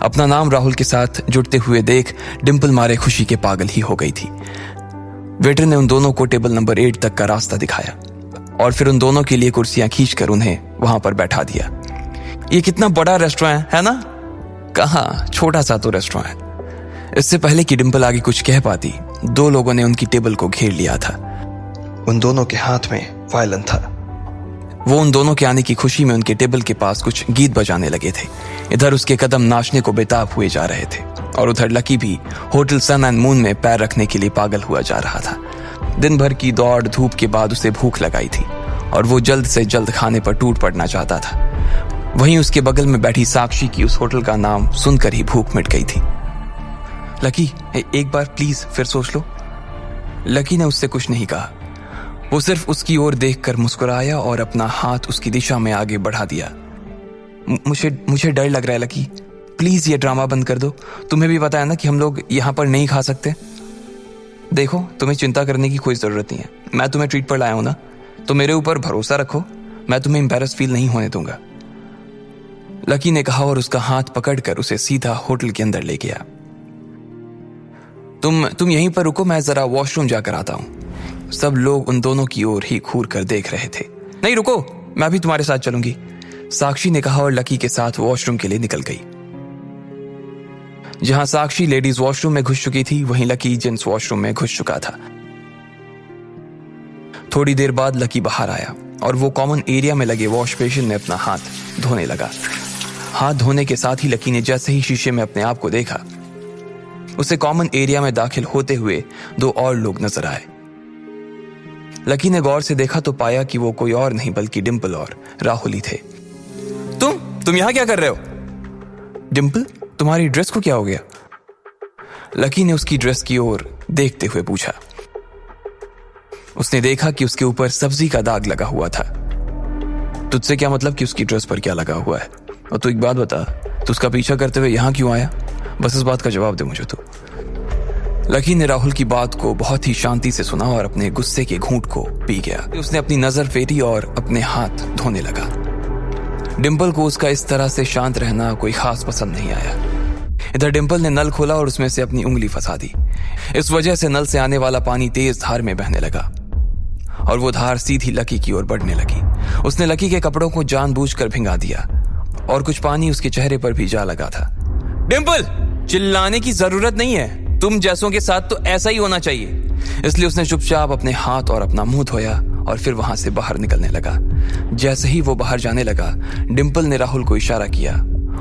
अपना नाम राहुल के साथ जुड़ते हुए देख डिंपल मारे खुशी के पागल ही हो गई थी। वेटर ने उन दोनों को टेबल नंबर 8 तक का रास्ता दिखाया और फिर उन दोनों के लिए कुर्सियां खींचकर उन्हें वहां पर बैठा दिया। ये कितना बड़ा रेस्टोरेंट है ना? कहाँ, छोटा सा तो रेस्टोरेंट है। इससे पहले कि डिंपल आगे कुछ कह पाती, दो लोगों ने उनकी टेबल को घेर लिया था। उन दोनों के हाथ में वायलिन था। वो उन दोनों के आने की खुशी में उनके टेबल के पास कुछ गीत बजाने लगे थे। इधर उसके कदम नाचने को बेताब हुए जा रहे थे और उधर लकी भी होटल सन एंड मून में पैर रखने के लिए पागल हुआ जा रहा था। दिन भर की दौड़ धूप के बाद उसे भूख लगाई थी और वो जल्द से जल्द खाने पर टूट पड़ना चाहता था। वहीं उसके बगल में बैठी साक्षी की उस होटल का नाम सुनकर ही भूख मिट गई थी। लकी, एक बार प्लीज फिर सोच लो। लकी ने उससे कुछ नहीं कहा। वो सिर्फ उसकी ओर देखकर मुस्कुराया और अपना हाथ उसकी दिशा में आगे बढ़ा दिया। मुझे डर लग रहा है लकी, प्लीज ये ड्रामा बंद कर दो। तुम्हें भी पता है ना कि हम लोग यहाँ पर नहीं खा सकते। देखो, तुम्हें चिंता करने की कोई जरूरत नहीं है। मैं तुम्हें ट्रीट पर लाया हूं ना, तो मेरे ऊपर भरोसा रखो। मैं तुम्हें एम्बैरस फील नहीं होने दूंगा, लकी ने कहा और उसका हाथ पकड़कर उसे सीधा होटल के अंदर ले गया। तुम यहीं पर रुको, मैं जरा वॉशरूम जाकर आता हूं। सब लोग उन दोनों की ओर ही घूर कर देख रहे थे। नहीं रुको, मैं भी तुम्हारे साथ चलूंगी, साक्षी ने कहा और लकी के साथ वॉशरूम के लिए निकल गई। जहां साक्षी लेडीज वॉशरूम में घुस चुकी थी, वहीं लकी जेंट्स वॉशरूम में घुस चुका था। थोड़ी देर बाद लकी बाहर आया और वो कॉमन एरिया में लगे वॉश बेसिन में अपना हाथ धोने लगा। हाथ धोने के साथ ही लकी ने जैसे ही शीशे में अपने आप को देखा, उसे कॉमन एरिया में दाखिल होते हुए दो और लोग नजर आए। लकी ने गौर से देखा तो पाया कि वो कोई और नहीं बल्कि डिंपल और राहुल ही थे। तुम यहां क्या कर रहे हो? डिंपल, तुम्हारी ड्रेस को क्या हो गया? लकी ने उसकी ड्रेस की ओर देखते हुए पूछा। उसने देखा कि उसके ऊपर सब्जी का दाग लगा हुआ था। तुझसे क्या मतलब कि उसकी ड्रेस पर क्या लगा हुआ है? और तू एक बात बता, तू उसका पीछा करते हुए यहां क्यों आया? बस इस बात का जवाब दे मुझे तू। लकी ने राहुल की बात को बहुत ही शांति से सुना और अपने गुस्से के घूंट को पी गया। उसने अपनी नजर फेरी और अपने हाथ धोने लगा। डिंपल को उसका इस तरह से शांत रहना कोई खास पसंद नहीं आया। इधर डिंपल ने नल खोला और उसमें से अपनी उंगली फंसा दी। इस वजह से नल से आने वाला पानी तेज धार में बहने लगा और वो धार सीधी लकी की ओर बढ़ने लगी। उसने लकी के कपड़ों को जानबूझकर भिंगा दिया और कुछ पानी उसके चेहरे पर भी जा लगा था। डिंपल, चिल्लाने की जरूरत नहीं है, तुम जैसों के साथ तो ऐसा ही होना चाहिए। इसलिए उसने चुपचाप अपने हाथ और अपना मुंह धोया और फिर वहां से बाहर निकलने लगा। जैसे ही वो बाहर जाने लगा, डिंपल ने राहुल को इशारा किया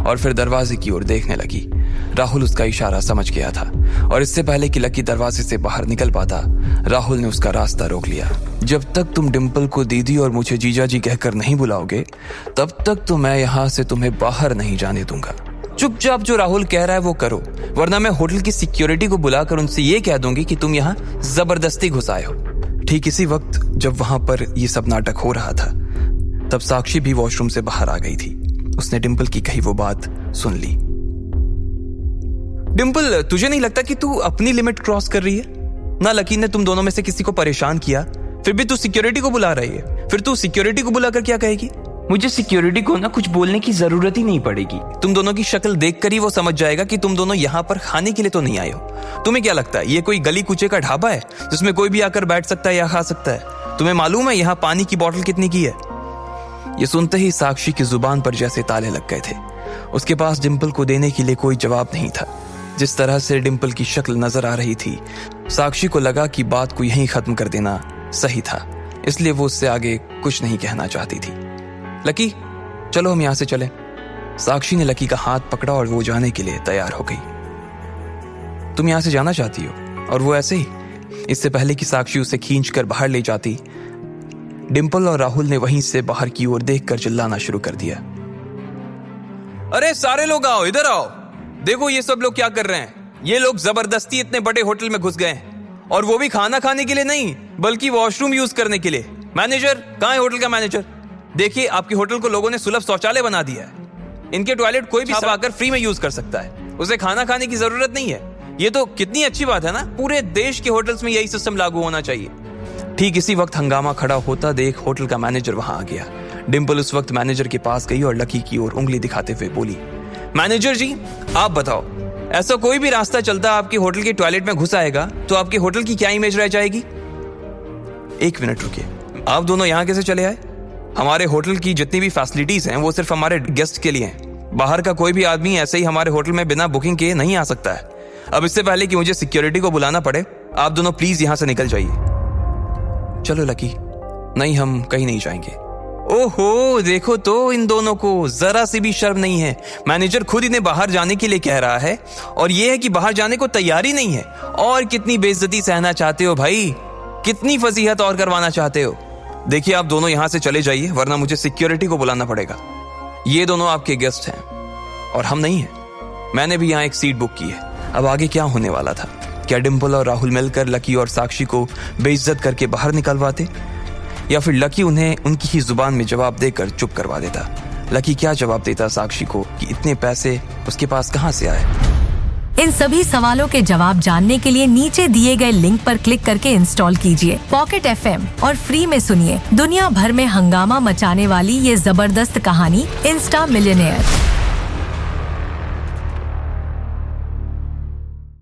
और फिर दरवाजे की ओर देखने लगी। राहुल उसका इशारा समझ गया था और इससे पहले कि लकी दरवाजे से बाहर निकल पाता, राहुल ने उसका रास्ता रोक लिया। जब तक तुम डिंपल को दीदी और मुझे जीजा जी कहकर नहीं बुलाओगे, तब तक तो मैं यहाँ से तुम्हें बाहर नहीं जाने दूंगा। चुपचाप जो राहुल कह रहा है वो करो, वरना मैं होटल की सिक्योरिटी को बुलाकर उनसे ये कह दूंगी कि तुम यहाँ जबरदस्ती घुस आए हो। ठीक इसी वक्त जब वहां पर ये सब नाटक हो रहा था, तब साक्षी भी वॉशरूम से बाहर आ गई थी। उसने डिंपल की कही वो बात सुन ली। डिंपल, तुझे नहीं लगता कि तू अपनी लिमिट क्रॉस कर रही है? ना लकी ने तुम दोनों में से किसी को परेशान किया, फिर भी तू सिक्योरिटी को बुला रही है। फिर तू सिक्योरिटी को बुलाकर क्या कहेगी? मुझे सिक्योरिटी को ना कुछ बोलने की जरूरत ही नहीं पड़ेगी। तुम दोनों की शक्ल देखकर ही वो समझ जाएगा कि तुम दोनों यहाँ पर खाने के लिए तो नहीं आए हो। तुम्हें क्या लगता है ये कोई गली कुचे का ढाबा है जिसमें कोई भी आकर बैठ सकता है या खा सकता है? तुम्हें मालूम है यहाँ पानी की बोतल कितनी की है? ये सुनते ही साक्षी की जुबान पर जैसे ताले लग गए थे। उसके पास डिंपल को देने के लिए कोई जवाब नहीं था। जिस तरह से डिंपल की शक्ल नजर आ रही थी, साक्षी को लगा कि बात को यहीं खत्म कर देना सही था। इसलिए वो उससे आगे कुछ नहीं कहना चाहती थी। लकी, चलो हम यहां से चलें। साक्षी ने लकी का हाथ पकड़ा और वो जाने के लिए तैयार हो गई। तुम यहां से जाना चाहती हो? और वो ऐसे ही। इससे पहले कि साक्षी उसे खींचकर बाहर ले जाती, डिंपल और राहुल ने वहीं से बाहर की ओर देखकर चिल्लाना शुरू कर दिया। अरे सारे लोग आओ, इधर आओ, देखो ये सब लोग क्या कर रहे हैं। ये लोग जबरदस्ती इतने बड़े होटल में घुस गए हैं और वो भी खाना खाने के लिए नहीं बल्कि वॉशरूम यूज करने के लिए। मैनेजर कहाँ है? होटल का मैनेजर, देखिए आपके होटल को लोगों ने सुलभ शौचालय बना दिया है। इनके टॉयलेट कोई भी आकर फ्री में यूज कर सकता है, उसे खाना खाने की जरूरत नहीं है। ये तो कितनी अच्छी बात है ना, पूरे देश के होटल्स में यही सिस्टम लागू होना चाहिए। ठीक इसी वक्त हंगामा खड़ा होता देख होटल का मैनेजर वहां आ गया। डिंपल उस वक्त मैनेजर के पास गई और लकी की ओर उंगली दिखाते हुए बोली, मैनेजर जी आप बताओ, ऐसा कोई भी रास्ता चलता आपके होटल के टॉयलेट में घुस आएगा तो आपके होटल की क्या इमेज रह जाएगी? एक मिनट रुकिए, आप दोनों यहाँ कैसे चले आए? हमारे होटल की जितनी भी फैसिलिटीज हैं वो सिर्फ हमारे गेस्ट के लिए हैं। बाहर का कोई भी आदमी ऐसे ही हमारे होटल में बिना बुकिंग के नहीं आ सकता है। अब इससे पहले कि मुझे सिक्योरिटी को बुलाना पड़े, आप दोनों प्लीज यहाँ से निकल जाइए। चलो लकी, नहीं हम कहीं नहीं जाएंगे। ओहो, देखो तो इन दोनों को जरा सी भी शर्म नहीं है। मैनेजर खुद इन्हें बाहर जाने के लिए कह रहा है और ये है कि बाहर जाने को तैयारी नहीं है। और कितनी बेइज्जती सहना चाहते हो भाई, कितनी फजीहत और करवाना चाहते हो? देखिए आप दोनों यहां से चले जाइए वरना मुझे सिक्योरिटी को बुलाना पड़ेगा। ये दोनों आपके गेस्ट हैं और हम नहीं हैं। मैंने भी यहाँ एक सीट बुक की है। अब आगे क्या होने वाला था? क्या डिम्पल और राहुल मिलकर लकी और साक्षी को बेइज्जत करके बाहर निकलवाते, या फिर लकी उन्हें उनकी ही जुबान में जवाब देकर चुप करवा देता? लकी क्या जवाब देता साक्षी को कि इतने पैसे उसके पास कहां से आए? इन सभी सवालों के जवाब जानने के लिए नीचे दिए गए लिंक पर क्लिक करके इंस्टॉल कीजिए पॉकेट FM और फ्री में सुनिए दुनिया भर में हंगामा मचाने वाली ये जबरदस्त कहानी इंस्टा मिलियनेयर।